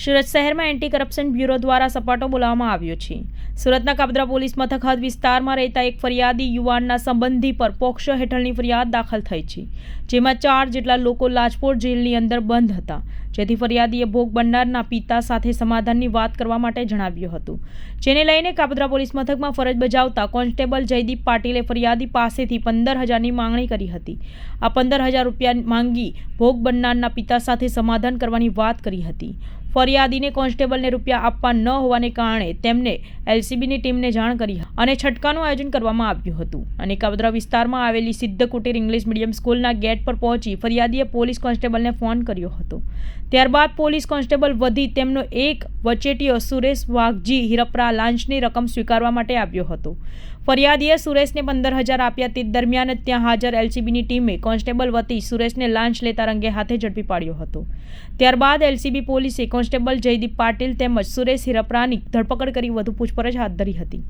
સુરત શહેરમાં anti corruption bureau દ્વારા સપાટો બોલાવવામાં આવ્યો છે। સુરતના કાબદ્રા પોલીસ મથક હદ વિસ્તારમાં રહેતા એક ફરિયાદી યુવાનના સંબંધી પર પોક્સો હેઠળની ફરિયાદ દાખલ થઈ છે, જેમાં 4 જેટલા લોકો લાજપોર જેલની અંદર બંધ હતા, જેથી ફરિયાદીએ ભોગ બનનારના પિતા સાથે સમાધાનની વાત કરવા માટે જણાવ્યું હતું, જેને લઈને કાબદ્રા પોલીસ મથકમાં ફરજ બજાવતા કોન્સ્ટેબલ જયદીપ પાટીલે ફરિયાદી પાસેથી 15,000ની માંગણી કરી હતી। આ 15,000 રૂપિયા માંગી ભોગ બનનારના પિતા સાથે સમાધાન કરવાની વાત કરી હતી। ફરિયાદીને કોન્સ્ટેબલને રૂપિયા આપવા ન હોવાને કારણે તેમને એલસીબીની ટીમને જાણ કરી અને છટકાનું આયોજન કરવામાં આવ્યું હતું અને કાબદ્રા વિસ્તારમાં આવેલી સિદ્ધ કુટીર ઇંગ્લિશ મીડિયમ સ્કૂલના ગેટ પર પહોંચી ફરિયાદીએ પોલીસ કોન્સ્ટેબલને ફોન કર્યો હતો। ત્યારબાદ પોલીસ કોન્સ્ટેબલ વધી તેમનો એક વચેટિયો સુરેશ વાઘજી હિરપરા લાંચની રકમ સ્વીકારવા માટે આવ્યો હતો। ફરિયાદીએ સુરેશને 15,000 આપ્યા। તે દરમિયાન જ ત્યાં હાજર એલસીબીની ટીમે કોન્સ્ટેબલ વતી સુરેશને લાંચ લેતા રંગે હાથે ઝડપી પાડ્યો હતો। ત્યારબાદ એલસીબી પોલીસે કોન્સ્ટેબલ જયદીપ પાટીલ તેમજ સુરેશ હિરપરાની ધરપકડ કરી વધુ પૂછપરછ હાથ ધરી હતી।